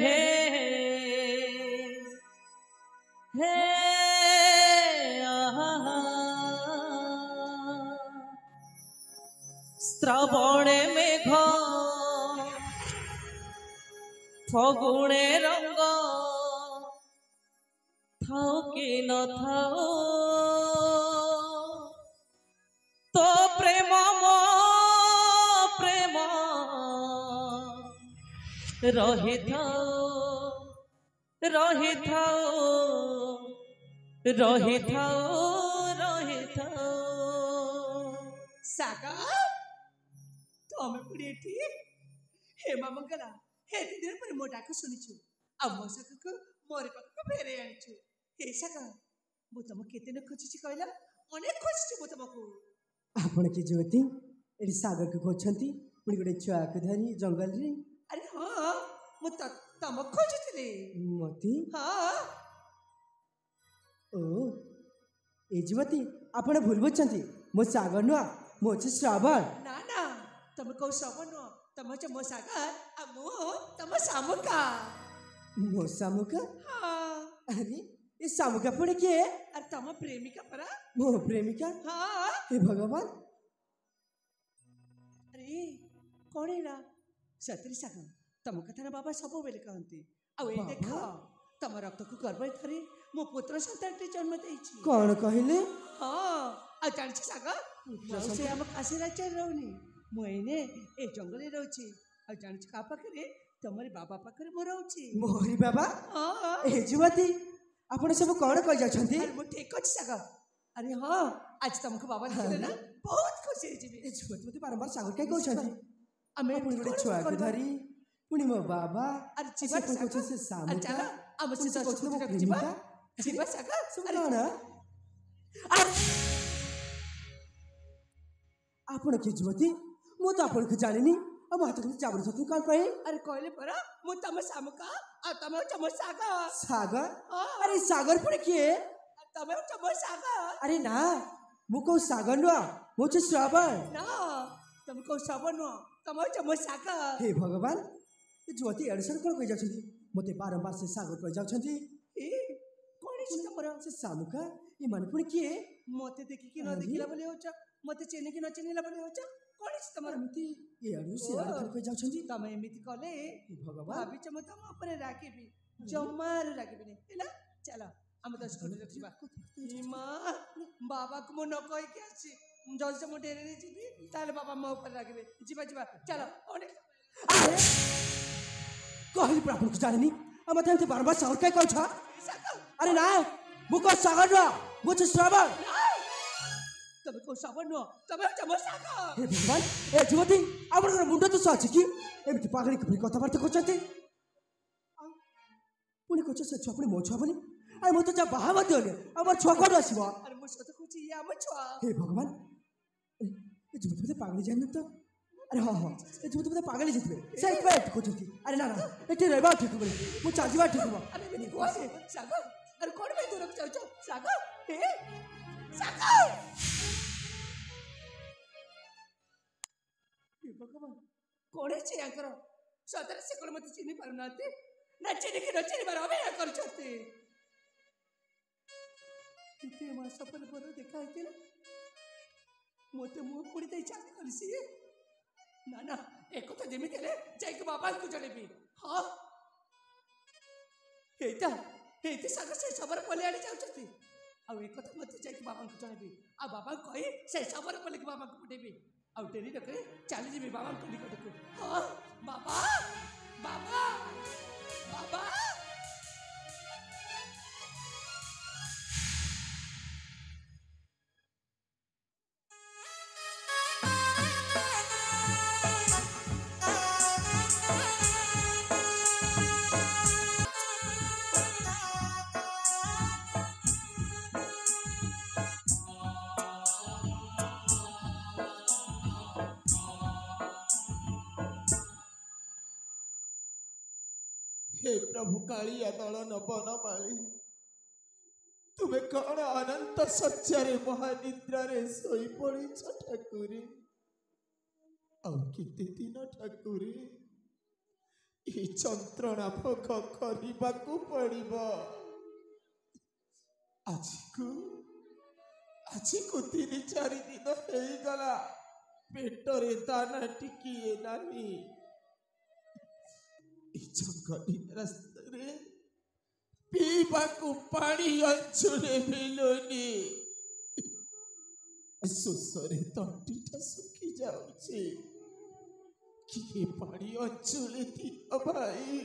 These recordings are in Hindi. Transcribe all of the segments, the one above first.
हे आहा श्रावणे मेघ फगुणे रंग थाओ कि न थाओ तो प्रेम मो प्रेम रही थाओ रही थाओ रही थाओ रही थाओ सागर तमे पुड़ी एठी हेमा मंगला हेती दिन पर मोटाको सुनिछु आ मो सागर मोरे पाखको फेरे आनिछु हे सागर मु तम केते न खोजिछि कहला अनेक खोजिछि मु तमको आपण के ज्योति एडी सागर के खोजछंती पुणी गोटे छुआ के धरी जंगल रे अरे हां मु तम खोजिथिले मती हां ओ ए ज्योति आपण भूल बुझछंती मो सागर नुआ मो छ श्रावण ना ना तम को श्रावण नो तम छ मो सागर आ मो तम सामुका मो सामुका हां अरे ये सामुका पुणी के अरे तम प्रेमिका परा मो प्रेमिका हां हे भगवान अरे कौन है ना सतरी सागर तम कथा ना बाबा सब बेले कहती आ ए देख तम रक्त को गर्भ थरी मो पुत्र संतान जन्म देछि कौन कहले हां आ जान सागर से हम काशी राज्य रहनी मु एने ए जंगल रे रहछि आ जान का पाखरे तमरे बाबा पाखरे मो रहछि मोहरी बाबा हां ए जुवती आपण सब कौन कह जाछंती अरे मो ठीक अछि सागर अरे हां आज तुमको बाबा देखले ना बहुत खुशी हेजिबी ए जुवती मते बारंबार सागर काय कहछंती हमें पुणी गोटे छुआ के धरी पुणी मो बाबा अरे चिबा कोछ से सामुका अरे चला हम से कोछ मो चिबा प्रेमिका चिबा सागर अरे ना आपण के जुवती मो तो आपण के जानिनी अब हाथ के जाबड़ सती कौन पाए अरे कहले परा मु तम सामुका आ तम चम सागर सागर अरे सागर पुणी के तम चम सागर अरे ना मु को सागर नुआ मो छ श्रावण ना तम को श्रावण नो तम चम सागर हे भगवान ए ज्योति एडसन कोन कह जाछंती मते बारंबार से सागर कह जाछंती ए कोन छी तमर से सामुका ई मन पुणी के मते देखि कि न देखिला बोले होछ मते चिन्ह कि न चिन्हला बोले होछ कोन छी तमर एमती ए अडु से अडु कह जाछंती तम एमिति कहले भगवान भाभी चम तम ऊपर राखिबी जमार राखिबी एला चलो हम 10 कोटी रखिबा मां बाबा को न कहि के आसी जल से मो डेरे रे जीबी ताले बाबा मो ऊपर राखिबे जीबा जीबा चलो ओने अरे कहली पर आपन को जानिनी अब मते हमते बारंबार सागर काय कहछ अरे ना मु को सागर नो मु छ श्रावण तब को श्रावण नो तब चम सागर हे भगवान ए ज्योति आपण मुंड तो साची की एमती पागली के कथा बार्ता करछंती पुणी कोछ से छपणी मो छुआ बोली अरे मो तो जा बाहा मत होले हमर छुआ कोन आसीबो अरे मो सत कुची या मो छुआ हे भगवान ए ज्योति पागली जान तो अरे हां हां ए ज्योति मते पागली जितबे से पेट खोजती अरे ना ना एटे रहबा ठीक बोले मो चाजीबा ठीक बा अरे मेरी को सागर अरे कोन में दूर चल चल सागर हे सागर हे भगवान कोड़े छी आकर सदर से कोन मते चिनी पारनाते ना चिनी के न चिनी बार अबे कर छते किते मास पर देखा हेतिला मोते मुंह पुड़ी दे चाली करसी ना ना एक तो जेमी तेले जाइक बाबा को जलेबी हां हेते सागर से सबर पले आड़ी जाउछती आ एक तो मते जाइक बाबा को जलेबी आ बाबा कहि से सबर पले के बाबा को पटेबी आ डेरी न करे चाली जेबी बाबा को निकट को हां बाबा बाबा बाबा हे प्रभु कालिया दलन बनमाली तुम्हें कौन अनंत सच्चारे महानिद्रारे सोई पड़ी ठाकुरी आउ केते दिन ठाकुरी এই ଯନ୍ତ୍ରଣା ଭୋଗ କରିବାକୁ ପଡ଼ିବ। ଆଜିକୁ 3-4 ଦିନ ହେଇଗଲା ପେଟରେ ଦାନା ଟିକିଏ ନାହିଁ। ଏ ଜଙ୍ଗଲି ରାସ୍ତାରେ ପିଇବାକୁ ପାଣି ଅଞ୍ଚୁଳେ ମିଳୁନି। ଶୋଷରେ ତଣ୍ଟିଟା ଶୁଖି ଯାଉଛି। କିଏ ପାଣି ଅଞ୍ଚୁଳେ ଦିଅ ଭାଇ।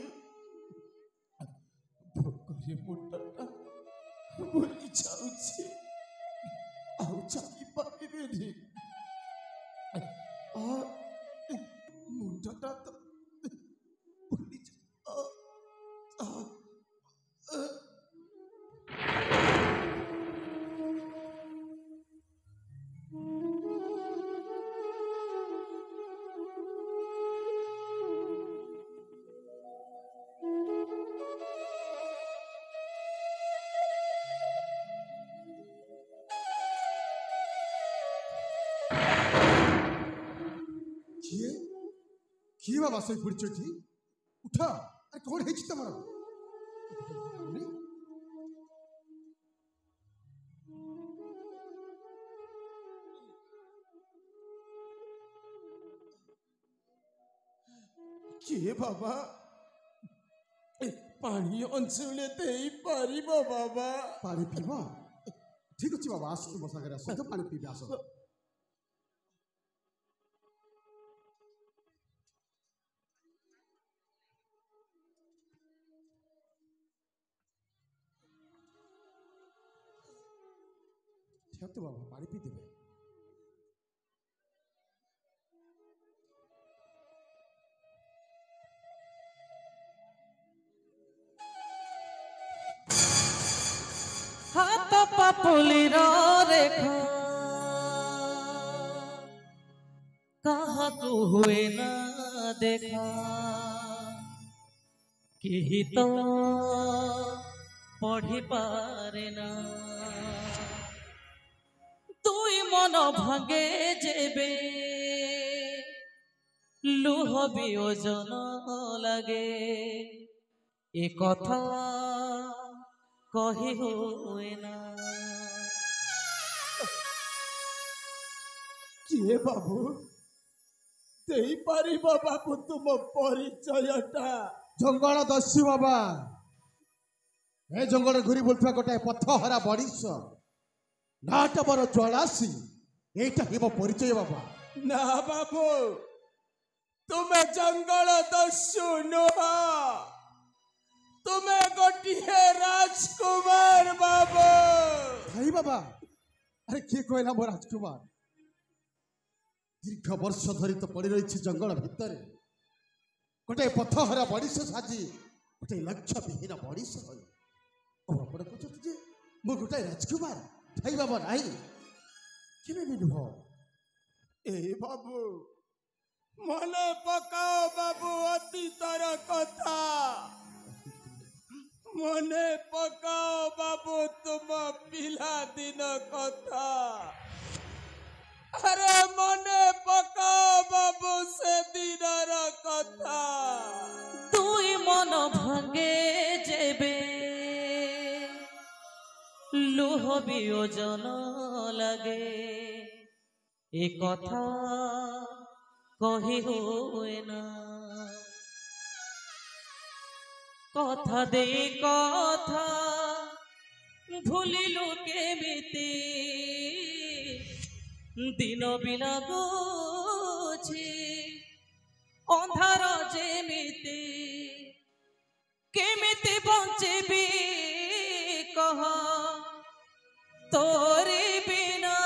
ଭୋକରେ ମୁଣ୍ଡଟା ବୁଲି ଯାଉଛି, ଆଉ ଚାଲିପାରିବେନି। ମୁଣ୍ଡଟା ତ ବୁଲି କିଏ ବାବା ଶୋଇ ପଡ଼ିଛ ଏଠି? ଉଠ। ଆରେ କଣ ହେଇଛି ତମର? କିଏ ବାବା? ପାଣି ଅଞ୍ଚୁଳେ ଦେଇପାରିବ ବାବା? ପାଣି ପିଇବ? ଠିକ ଅଛି ବାବା, ଆସ ତୁମ ସାଙ୍ଗରେ ଆସ ତ ପାଣି ପିଇବେ, ଆସ। তো বাবা পানি পিয়ে দেবে। হাত পাপুলির রেখা কাহাকু হুয়ে না দেখা, কেহি তো পড়ি পারে না। তুই মন ভাঙে যেবে লুহ বিয়োজন লাগে, এ কথা কহি হুয়ে না। କିଏ ବାବୁ? ଦେଇପାରିବ ବାବୁ ତୁମ ପରିଚୟଟା? ଜଙ୍ଗଲ ଦସ୍ୟୁ ବାବା। ଏ ଜଙ୍ଗଲରେ ଘୁରି ବୁଲୁଥିବା ଗୋଟାଏ ପଥହରା ବଣିଷ, ନାଟ ବର ଜ୍ୱାଳାସୀ। ଏଇଟା ହିଁ ମୋ ପରିଚୟ ବାବା। ନା ବାବୁ, ତୁମେ ଜଙ୍ଗଲ ଦସ୍ୟୁ ନୁହଁ, ତୁମେ ଗୋଟିଏ ରାଜକୁମାର ବାବୁ। ଭାଇ ବାବା, ଆରେ କିଏ କହିଲା ମୋ ରାଜକୁମାର? ଦୀର୍ଘ ବର୍ଷ ଧରି ତ ପଡ଼ି ରହିଛି ଜଙ୍ଗଲ ଭିତରେ, ଗୋଟାଏ ପଥହରା ବଣିଷ ସାଜି, ଗୋଟାଏ ଲକ୍ଷ୍ୟ ବିହୀନ ବଣିଷ ହୋଇ। ଆପଣ କହୁଛନ୍ତି ଯେ ମୁଁ ଗୋଟାଏ ରାଜକୁମାର? ଭାଇ ବାବା ନାହିଁ, କେବେ ବି ନୁହଁ। ଏ ବାବୁ, ମନେ ପକାଅ ବାବୁ ଅତୀତର କଥା। ମନେ ପକାଅ ବାବୁ ତୁମ ପିଲାଦିନ କଥା। আরে মনে পকাও বাবু সেদিনর কথা। তুই মন ভাঙে যেবে লুহ বিয়োজন লাগে, এ কথা কহি হুয়ে না। কথা দে কথা ভুলিলু কেমিতি, দিন বিলাগুছি ଅନ୍ଧାର ଯେମିତି, କେମିତି ବଞ୍ଚିବି କହ ତୋରି ବିନା।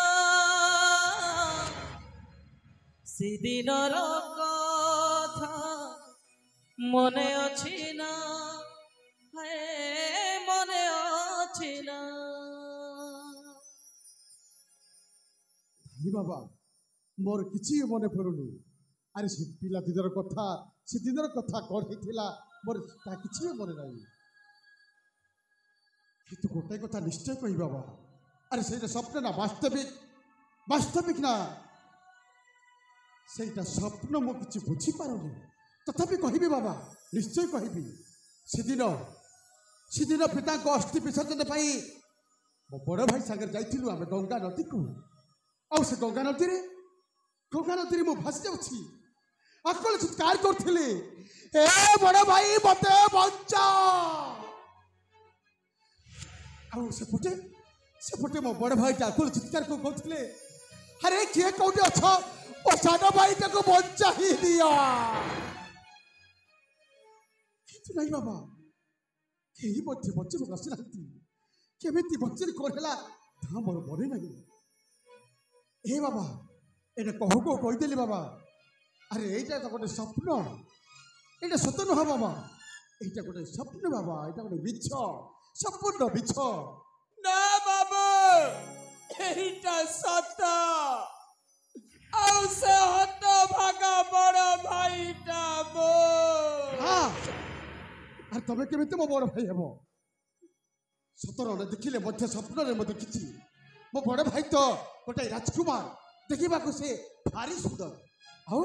ସେଦିନର କଥା ମନେ ଅଛି ନା? ମନେ ଅଛି ନା? ଭାଇ ବାବା, ମୋର କିଛି ମନେ ପଡୁନି। ଆରେ ସେ ପିଲାଦିନର କଥା, ସେଦିନର କଥା କଣ ହେଇଥିଲା ମୋର ତାହା କିଛି ବି ମନେ ନାହିଁ। କିନ୍ତୁ ଗୋଟାଏ କଥା ନିଶ୍ଚୟ କହିବି ବାବା, ଆରେ ସେଇଟା ସ୍ୱପ୍ନ ନା ବାସ୍ତବିକ? ବାସ୍ତବିକ ନା ସେଇଟା ସ୍ୱପ୍ନ, ମୁଁ କିଛି ବୁଝିପାରୁନି। तथापि कहबी बाबा निश्चय कहबी सेदिन पिता अस्थि विसर्जन पाई मो बड़ भाई सागर जाइलु आम गंगा नदी को आ से गंगा नदी मु भासी जाऊँ आकल चित्कार करथिले ए बड़ भाई मते बच्चा सेपटे मो बड़ भाई आकुल चित्कार को कहते अरे किए कौटी अछ ओ सान भाई को बच्चा ही दिया नहीं बाबा कहीं मध्य बच्चे को आसी ना केमी बच्चे कौन है मोर मरे ना ए बाबा एने कहू को कहीदेली बाबा अरे यहीटा तो गोटे स्वप्न ये सत नुह बाबा यहीटा गोटे स्वप्न बाबा यहाँ गोटे मिछ संपूर्ण मिछ ना बाबू एहिटा सत आउ से हत भागा बड़ भाईटा मो हाँ अरे तमें केमिति मो बड़ भाई हेबो सतर देखिले मध्य स्वप्न में देखी मो बड़ भाई तो गोटे राजकुमार देखा से भारी सुंदर आउ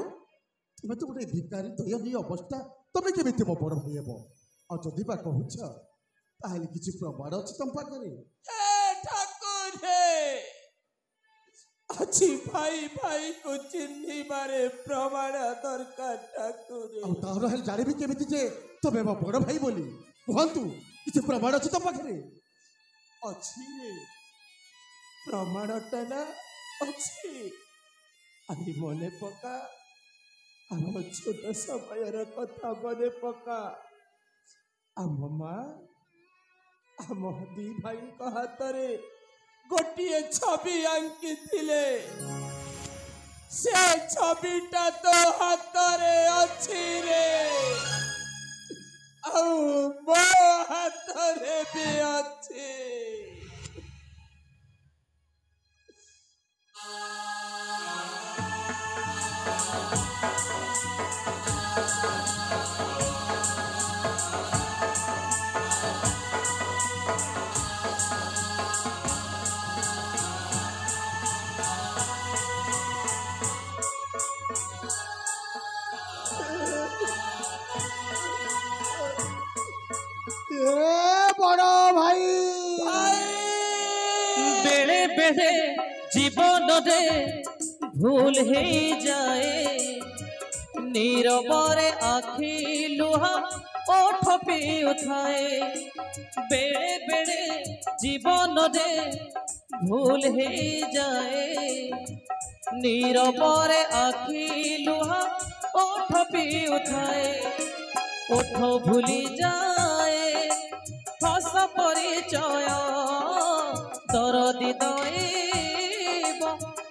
तुम्हें तो गोटे भिकारी दयनीय अवस्था तमें केमिति मो बड़ भाई हेबो आ जदि बा कहूछ ताहले किछि प्रमाण अछि तम पाखरे हे ठाकुर हे अच्छी भाई भाई को चिन्ही बारे प्रमाण दरकार ठाकुर आ तार हेल जानिबी केमिति जे तमे मो बड़ भाई बोली कहंतु किछि प्रमाण अछि तम पाखरे अच्छी रे प्रमाणटा ना अच्छी अभी मने पका आम छोट समय कथा मने पका आम माँ आम दी भाई हाथ में गोटे छवि आंकी थिले से छविटा तो हाथ में अच्छी रे आउ मो हाथ में भी अच्छी बड़ भाई बेड़े बेड़े जीवन रे भूल हो जाए नीरबरे आखि लुहा ओठ पिउथाए बेड़े बेड़े जीवन रे भूल हो जाए नीरबरे आखि लुहा ओठ पिउथाए ओठ भूली जाए हस परिचय दरदी दैव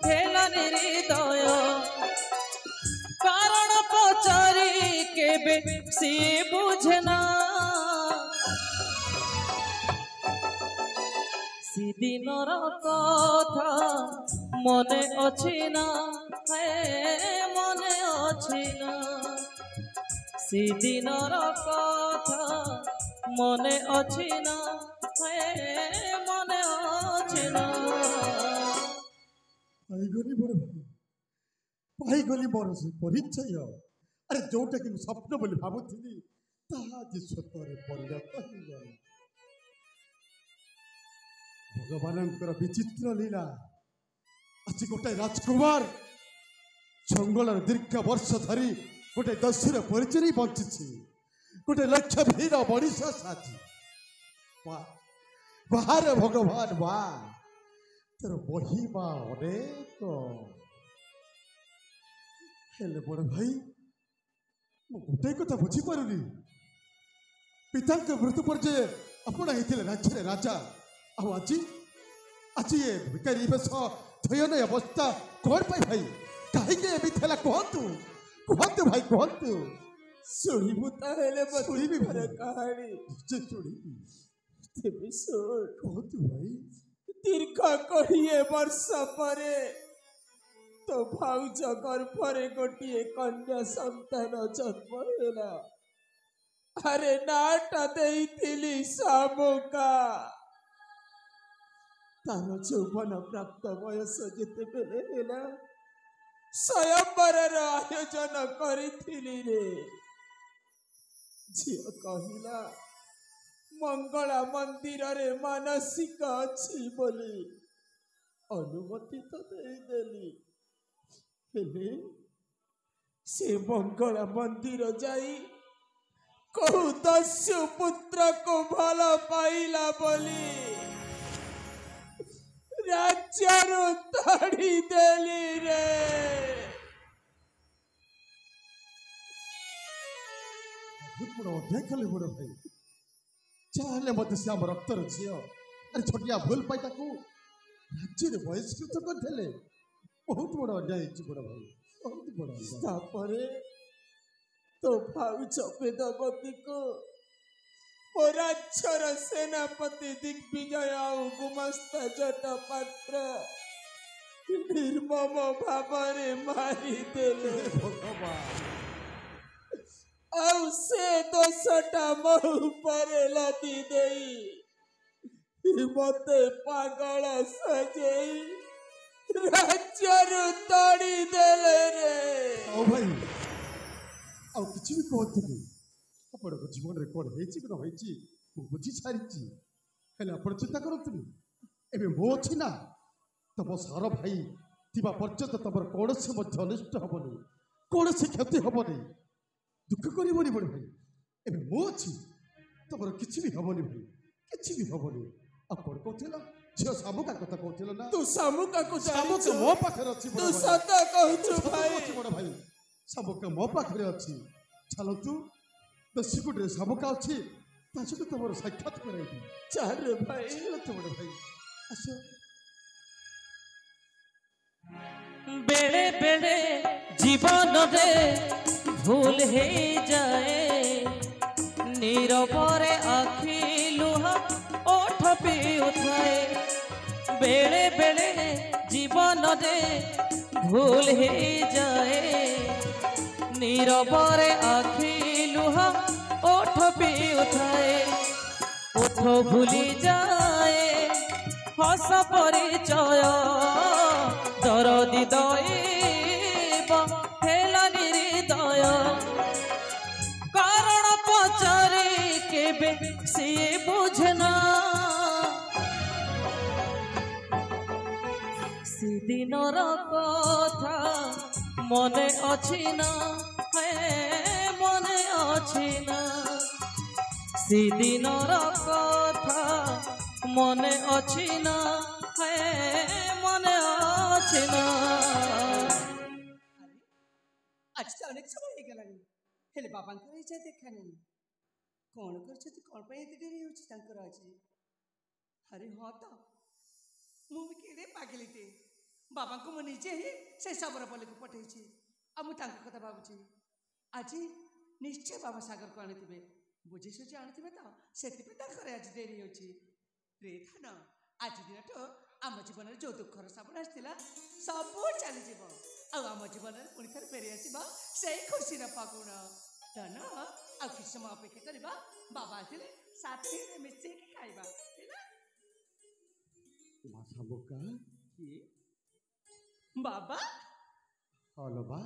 हेलानि हृदय कारण पचारि केबे सी बुझना सिदिनर कथा मने अछि ना मने अछि ना सिदिनर कथा मने अछि ना मने अछि ना पाईगली बड़ भाई पाईगली मोर से परिचय अरे जोटा कि स्वप्न बोली भाबुथिली ताहा जे सतरे परिणत होगला भगवानंकर विचित्र लीला आज गोटे राजकुमार जंगल दीर्घ वर्ष धरी गोटे दस्युर परिचय बंची गोटे लक्ष्य भीर मनीष साथी बाहर भगवान बा तर महिमा अनेक हेले बड़ भाई मु गोटे कथा बुझीपारुनी पिता मृत्यु पर जे आपण होते राज्य राजा आज आज ये भिकारी बेश थयन अवस्था कौन पाई भाई कहीं एमती है कहतु कहतु भाई कहतु शुणिबु ताहेले शुणिबि बतुर कहानी शुणिबि तेबे सुन कहतु भाई दीर्घ 20 वर्ष परे तो भाउज गर्भरे गोटे कन्या संतान जन्म होला अरे नाटा देइथिली शामुका तार यौवन प्राप्त बयस जिते बेले होला स्वयंवर आयोजन करिथिली रे ଝିଅ କହିଲା ମଙ୍ଗଳା ମନ୍ଦିରରେ ମାନସିକ ଅଛି ବୋଲି ଅନୁମତି ତ ଦେଇଦେଲି। ହେଲେ ସେ ମଙ୍ଗଳା ମନ୍ଦିର ଯାଇ କୋଉ ଦସ୍ୟୁ ପୁତ୍ରକୁ ଭଲ ପାଇଲା ବୋଲି ରାଜ୍ୟରୁ ତଡ଼ି ଦେଲି ରେ। ବହୁତ ବଡ଼ ଅଧ୍ୟାୟ କଲେ ବଡ଼ ଭାଇ। ଚାହେଲେ ମୋତେ ସେ ଆମ ରକ୍ତର ଝିଅ ଆରେ ଛୋଟିଆ ଭୁଲ ପାଇ ତାକୁ ରାଜ୍ୟରେ ବହିଷ୍କୃତ କରିଦେଲେ। ବହୁତ ବଡ଼ ଅନ୍ୟାୟ ହେଇଛି ବଡ଼ ଭାଇ, ବହୁତ ବଡ଼ ଅନ୍ୟାୟ। ତାପରେ ତୋ ଭାଉଜ ବେଦବତୀକୁ ମୋ ରାଜ୍ୟର ସେନାପତି ଦିଗ୍ବିଜୟ ଆଉ ଗୁମାସ୍ତା ଜଟପାତ୍ର ନିର୍ମମ ଭାବରେ ମାରିଦେଲେ। ଆଉ ସେ ଦୋଷଟା ମୋ ଉପରେ ଲାଦି ଦେଇ ମତେ ପାଗଳ ସଜେଇ ରାଜ୍ୟରୁ ତଡ଼ି ଦେଲେ ରେ। ଆଉ ଭାଇ ଆଉ କିଛି ବି କୁହନ୍ତୁନି। ଆପଣଙ୍କ ଜୀବନରେ କ'ଣ ହେଇଛି କି ନ ହେଇଛି ମୁଁ ବୁଝି ସାରିଛି। ହେଲେ ଆପଣ ଚିନ୍ତା କରନ୍ତୁନି, ଏବେ ମୁଁ ଅଛି ନା, ତମ ସାର ଭାଇ ଥିବା ପର୍ଯ୍ୟନ୍ତ ତମର କୌଣସି ମଧ୍ୟ ଅନିଷ୍ଟ ହବନି, କୌଣସି କ୍ଷତି ହବନି। ଦୁଃଖ କରିବନି ବଡ଼ ଭାଇ, ଏବେ ମୁଁ ଅଛି, ତମର କିଛି ବି ହବନି ଭାଇ, କିଛି ବି ହବନି। ଆଉ କ'ଣ କହୁଥିଲ? ଝିଅ ଶାମୁକା କଥା କହୁଥିଲ ନା? ତୁ ଶାମୁକାକୁ ଶାମୁକା ମୋ ପାଖରେ ଅଛି ତୁ ସତ କହୁଛୁ ଭାଇ। ବଡ଼ ଭାଇ, ଶାମୁକା ମୋ ପାଖରେ ଅଛି। ଚାଲନ୍ତୁ ଦସ୍ୟୁକୁଟିରେ ଶାମୁକା ଅଛି, ତା ସହିତ ତମର ସାକ୍ଷାତ କରାଇବି। ଚାଲ ଭାଇ। ଚାଲନ୍ତୁ ବଡ଼ ଭାଇ, ଆସ। बेड़े बेड़े जीवन दे भूल हे जाए नीरवरे आखि लुहा ओठ पी उठाए। बेड़े बेड़े जीवन दे भूल हे जाए नीरवरे आखि लुहा ओठ पी उठाए। ओठ भूली जाए हस परिचय दरदी दैव हेलानी हृदय कारण पचारे केबे सिए बुझना सेदिनर कथा मने अछि ना हे मने अछि ना सेदिनर कथा मने अछि ना हे मने अछि ना। आज तो अनेक समय हो गलानी हेले बाबांकर इच्छा देखानी कौन करछथि कौन पे एते देरी होछि तांकर आज। अरे हाँ तो मु भी केड़े पागलिते बाबा को मु निजे ही से सबर पले को पठेछि आ मु तांक कथा भाबुछि आज निश्चय बाबा सागर को आनिथिबे बुझी सुझी आनिथिबे तो सेति पे तांकर आज देरी होछि रे धन आज दिन तो आम जीवन में जो दुखर साबन आसला सब चली जीव आम जीवन में पुणी थे फेरी आस से खुशी फागुण धन आ कि समय अपेक्षा करवा बाबा आसे साथी मिसेक खाइबा ମା ଶାମୁକା କିଏ ବାବା ହଲୋ ବା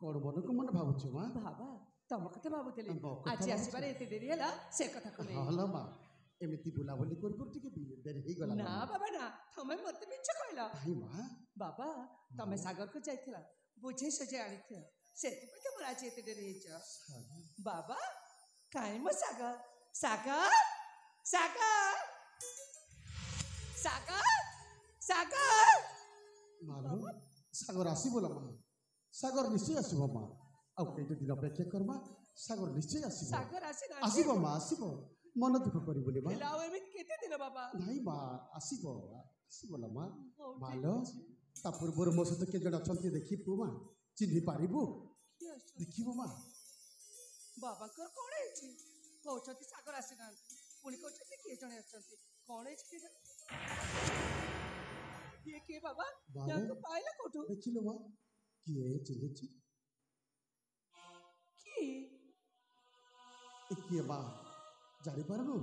କ'ଣ ମନକୁ ମନ ଭାବୁଛୁ ମା? ବାବା ତମ କଥା ଭାବୁଥିଲି ମୋ କଥା ଆଜି ଆସିବାରେ ଏତେ ଡେରି ହେଲା ସେ କଥା କହିଲେ ହଲୋ ମା ଏମିତି ବୁଲାବୁଲି କରୁ କରୁ ଟିକେ ଡେରି ହେଇଗଲା। ନା ବାବା ନା ତମେ ମତେ ମିଛ କହିଲ କାହିଁ ମା? ବାବା ତମେ ସାଗରକୁ ଯାଇଥିଲ ବୁଝେଇ ସୁଝେଇ ଆଣିଥିଲ ସେଥିପାଇଁ ତମର ଆଜି ଏତେ ଡେରି ହେଇଛ ବାବା। କାହିଁ ମୋ ସାଗର ସାଗର ସାଗର ସାଗର ସାଗର ମାଲୋ ସାଗର ଆସିବ ନା ମା? ସାଗର ନିଶ୍ଚୟ ଆସିବ ମା। ଆଉ କେତେ ଦିନ ଅପେକ୍ଷା କରମା, ସାଗର ନିଶ୍ଚୟ ଆସିବ। ସାଗର ଆସିବ ମା ଆସିବ, ମନ ଦୁଃଖ କରିବୁନି ମା। ଆଉ ଏମିତି କେତେ ଦିନ ବାବା? ନାଇଁ ମା ଆସିବ, ଆସିବ ନା ମା। ମାଲୋ ତା ପୂର୍ବରୁ ମୋ ସହିତ କିଏ ଜଣେ ଅଛନ୍ତି ଦେଖିବୁ ମା, ଚିହ୍ନି ପାରିବୁ? ଦେଖିବୁ ମା। ବାବାଙ୍କର କ'ଣ ହେଇଛି? କହୁଛନ୍ତି ସାଗର ଆସିନାହାନ୍ତି, ପୁଣି କହୁଛନ୍ତି କିଏ ଜଣେ ଅଛନ୍ତି। କ'ଣ ହେଇଛି କିଏ ଜାଣେ? କିଏ କିଏ ବାବା? ଯାହାକୁ ପାଇଲା କୋଉଠୁ? ଦେଖିଲୁ ମା କିଏ ଚିହ୍ନିଛି? କିଏ? କିଏ ମା ଜାଣିପାରୁନୁ?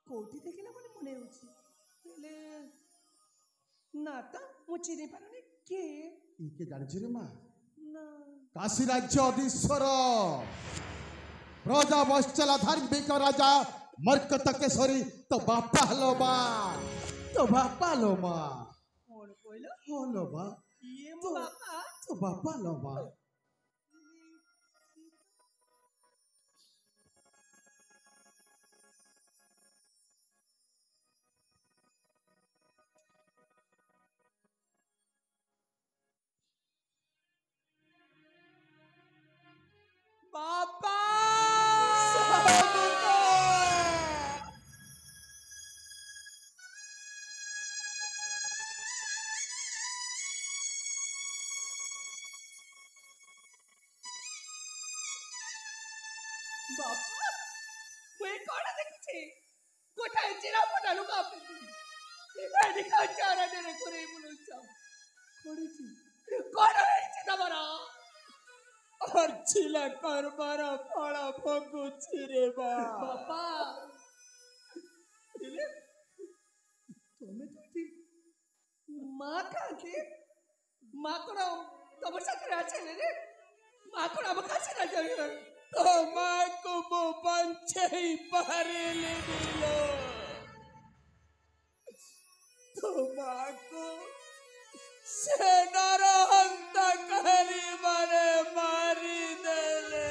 କୋଉଠି ଦେଖିଲା ବୋଲି ମନେ ହେଉଛି ହେଲେ ନା ତ ମୁଁ ଚିହ୍ନି ପାରୁନି। କିଏ? କିଏ ଜାଣିଛୁ ରେ ମା? ନା କାଶୀ ରାଜ୍ୟ ଅଧୀଶ୍ୱର प्रजा बश्चला धार्मिक राजा मर्कत केशरी तो बापा हलो बा तो बापा लो बा कौन कहलो हलो बा ये मो बापा तो बापा लो बा बाबा बापा वे कौन देखुछे गोटाए चिरा फटा लुका एडी का चारा देने करे बोलुचा कौन है तमरा अर्चिला कर्मर फल भोगुछि रे बा बापा दिले तमे तो ठीक माँ काके माँ को तमर साथे আছে रे माँ को अब काছে না যাই তোমাকে মো বাঞ্ছাই পারিলে দিল তোমাকে সে নরহন্তকারী মানে মারি দেলে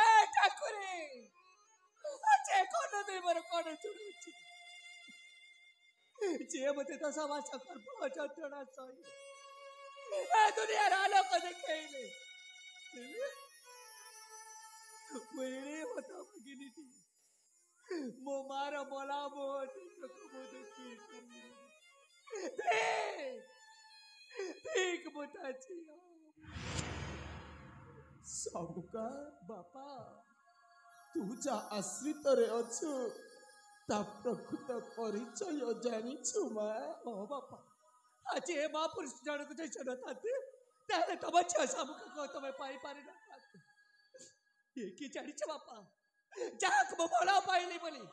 এ ঠাকুরে আচ্ছা কোন দেবর কোন চুড়ুছি যে মতে তো সমাজ কর পৌঁছতনা সই এ দুনিয়ার আলোক দেখাইলে मेरे होता भगिनी मो मारा बोला मोटी तो कबूद की ठीक मोटा छिया सबका बापा तू जा आश्रित रे अछु ता प्रकृत परिचय जानिछु मा ओ बापा आज ए महापुरुष जन को जैसे न थाते ताले तब छ सबका को तमे पाई पारी न थाते ये की जानिछ बापा जाक मो बोला पाइली बोली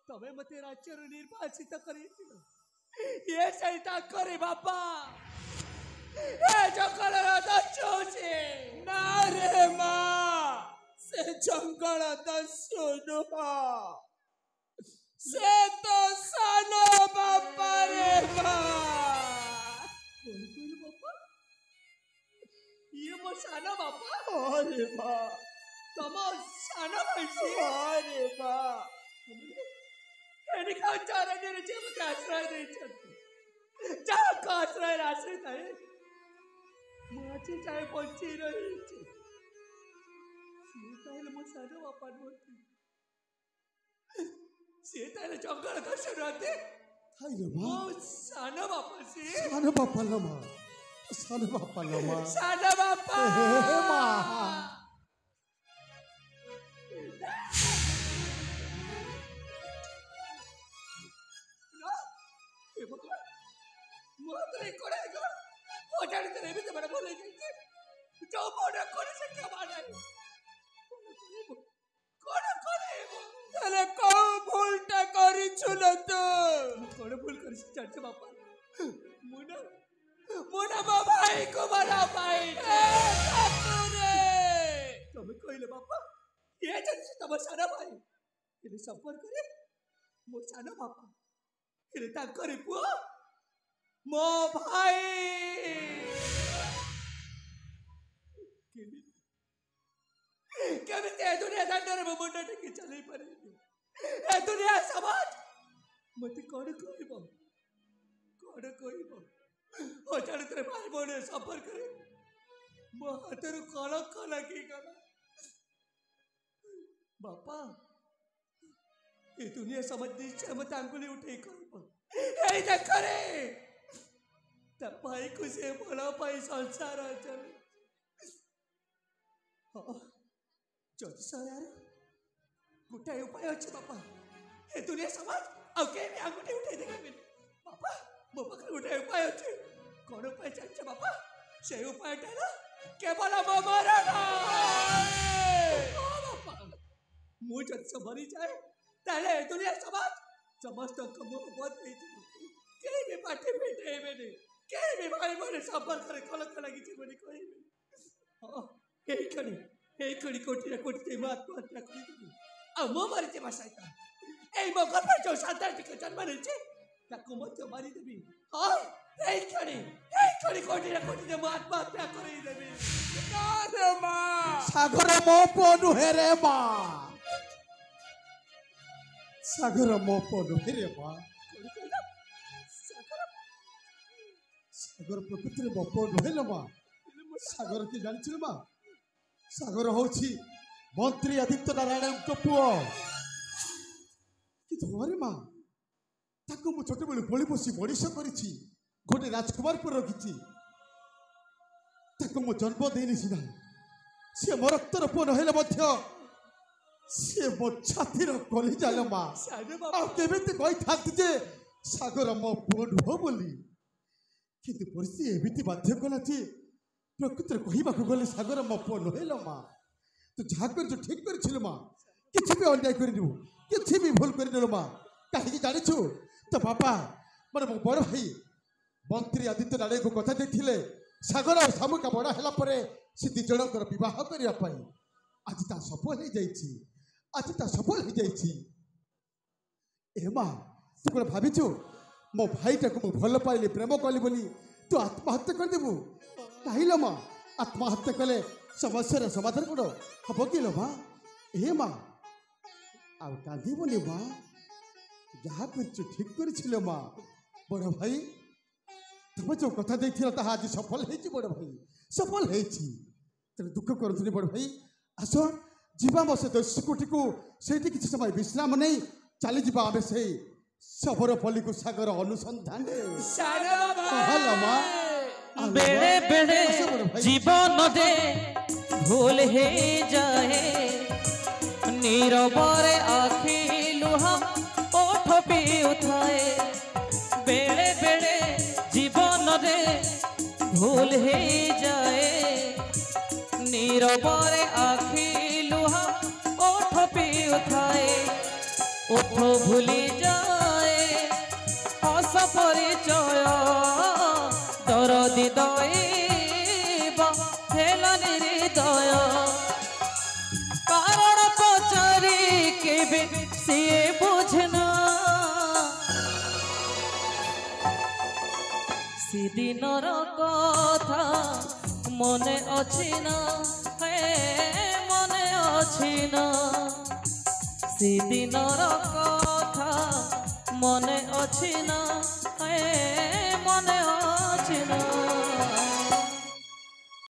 तमे मते राज्यर निर्वासित करिथिल ये सहिता करे बापा ए जंगल दस्यु छे ना रे मा से जंगल दस्यु नुहा से तो सानो बापा रे मा कौन कहल बापा ये मो साना बापा अरे मा तम साना भाई छे अरे मा एनी का चारा देने जे मते आश्रय दे छथि जा का आश्रय आश्रय थाए माचे चाहे पहुंची रही छे से ताइल मो साना बापा नोती से ताइल जंगल दर्शन रहते हाय रे बा मो साना बापा से सानो बापा लो मा सानो बापा लो मा साना बापा हे मा मोतरे कोड़े गो ओ जाने तेरे भी तो बड़ा बोले जाते जो बोले कोने से क्या माना है कोने कोने তাহলে কও ভুলটা করিছুল তো कोने भूल कर से चर्चा बापा मुना बाबाई को बना पाई ঠাকুরে तुम्हें कहले बापा ये जन से तब सारा भाई ये संपर्क करे मो साना बापा ये ता करे पुआ মো ভাই केमिते ए दुनिया दंडरे में मुंडा टेकी चली पड़े ए दुनिया समाज मते कोण कहबो ओ जाने तेरे भाई बोने सफर करे मो हाथर कलक लगी गला बापा ए दुनिया समझ निश्चय मत अंगुली उठे कहबो ए देख करे ता भाई को से बोला पाई संसार चले যদি সারার গোটাଏ ଉପାୟ ଅଛି ବାପା ଏ ଦୁନିଆ ସମାଜ ଆଉ କେହି ବି ଆଙ୍ଗୁଠି ଉଠେଇ ଦେଖିବେନି ବାପା ମୋ ପାଖରେ ଗୋଟାଏ ଉପାୟ ଅଛି କ'ଣ ଉପାୟ ଜାଣିଛ ବାପା ସେ ଉପାୟଟା ହେଲା କେବଳ ମୋ ମରଣ ବାପା ମୁଁ ଯଦି ମରିଯାଏ ତାହେଲେ ଏ ଦୁନିଆ ସମାଜ ସମସ୍ତଙ୍କ ମୁହ ବନ୍ଦ ହେଇଯିବ କେହି ବି ପାଟି ଫିଟେଇବେନି କେହି ବି ଭାଇ ଭଉଣୀ ସମ୍ପର୍କରେ କଲଙ୍କ ଲାଗିଛି ବୋଲି କହିବେ ହଁ ଏଇକ୍ଷଣି এই খড়ি কোটিরে কোটিতে আত্মহত্যা করিদেবি ଆଉ ମୁଁ ମରିଯିବା ସହିତ ଏଇ ମୋ ଗର୍ଭରେ ଯୋଉ ସନ୍ତାନଟିକୁ ଜନ୍ମ ନେଇଛି ତାକୁ ମଧ୍ୟ ମାରିଦେବି। ହଁ ଏଇ ଖଣି କୋଟିରେ କୋଟିରେ ମୁଁ ଆତ୍ମହତ୍ୟା କରେଇଦେବି। रे माँ ସାଗର ମୋ ପୁଅ ନୁହେଁ ରେ ମା। ସାଗର ମୋ ପୁଅ ନୁହେଁ ରେ ମା। ସାଗର ପ୍ରକୃତିରେ ମୋ ପୁଅ ନୁହେଁ ରେ ମା। ସାଗର କି ଜାଣିଛୁ ମା? ସାଗର ହଉଛି ମନ୍ତ୍ରୀ ଆଦିତ୍ୟ ନାରାୟଣଙ୍କ ପୁଅ। କିନ୍ତୁ ହରେ ମା, ତାକୁ ମୁଁ ଛୋଟବେଳୁ ବଳି ବସି ମଣିଷ କରିଛି, ଗୋଟେ ରାଜକୁମାର ପୁଅ ରଖିଛି। ତାକୁ ମୁଁ ଜନ୍ମ ଦେଇନି ସିନା, ସିଏ ମୋ ରକ୍ତର ପୁଅ ନହେଲେ ମଧ୍ୟ ସିଏ ମୋ ଛାତିର କଲିଜାଲ ମା। ଆଉ କେମିତି କହିଥାନ୍ତି ଯେ ସାଗର ମୋ ପୁଅ ନୁହଁ ବୋଲି? କିନ୍ତୁ ପରିସ୍ଥିତି ଏମିତି ବାଧ୍ୟ କଲା ଯେ ପ୍ରକୃତରେ କହିବାକୁ ଗଲେ ସାଗର ମୋ ପୁଅ ନୁହେଁଲ ମା। ତୁ ଯାହା କରିଛୁ ଠିକ୍ କରିଥିଲୁ ମା, କିଛି ବି ଅନ୍ୟାୟ କରିନୁ, କିଛି ବି ଭୁଲ କରିନେଲୁ ମା। କାହିଁକି ଜାଣିଛୁ? ତୋ ବାପା ମାନେ ମୋ ବଡ଼ ଭାଇ ମନ୍ତ୍ରୀ ଆଦିତ୍ୟ ନାରାୟଣଙ୍କୁ କଥା ଦେଇଥିଲେ ସାଗର ଆଉ ଶାମୁକା ବଡ଼ ହେଲା ପରେ ସେ ଦି ଜଣଙ୍କର ବିବାହ କରିବା ପାଇଁ। ଆଜି ତା ସଫଳ ହେଇଯାଇଛି, ଆଜି ତା ସଫଳ ହେଇଯାଇଛି। ଏ ମା, ତୁ କ'ଣ ଭାବିଛୁ ମୋ ଭାଇଟାକୁ ମୁଁ ଭଲ ପାଇଲି, ପ୍ରେମ କଲି ବୋଲି ତୁ ଆତ୍ମହତ୍ୟା କରିଦେବୁ? କାହିଁଲ ମା, ଆତ୍ମହତ୍ୟା କଲେ ସମସ୍ୟାର ସମାଧାନ କ'ଣ ହବ କିଲୋ ମା? ଏ ମା, ଆଉ କାନ୍ଦିବନି ମା, ଯାହା କରିଛୁ ଠିକ୍ କରିছিল ମା। ବଡ଼ ଭାଇ ତମେ ଯେଉଁ କଥା ଦେଇଥିଲ ତାହା ଆଜି ସଫଳ ହେଇଛି ବଡ଼ ଭାଇ, ସଫଳ ହେଇଛି। ତେଣୁ ଦୁଃଖ କରନ୍ତୁନି ବଡ଼ ଭାଇ, ଆସ ଯିବା ମୋ ସେ ଦସ୍ୟୁକୁଟିକୁ, ସେଇଠି କିଛି ସମୟ ବିଶ୍ରାମ ନେଇ ଚାଲିଯିବା ଆମେ ସେଇ ଶବର ପଲ୍ଲୀକୁ ସାଗର ଅନୁସନ୍ଧାନରେ। सागर ମା बेड़े बेड़े जीवन दे भूल हे जाए नीरबरे आखि लुहा ओठ पिउथाए। बेड़े बेड़े जीवन दे भूल हे जाए नीरबरे आखि लुहा ओठ पिउथाए। ओठ भूली जाए हस परिचय दरदी दईबा हेलानि हृदय। कारण पचारि केबे सिए बुझना सेदिनर कथा मने अछि ना हे मने अछि ना सेदिनर कथा मने अछि ना हे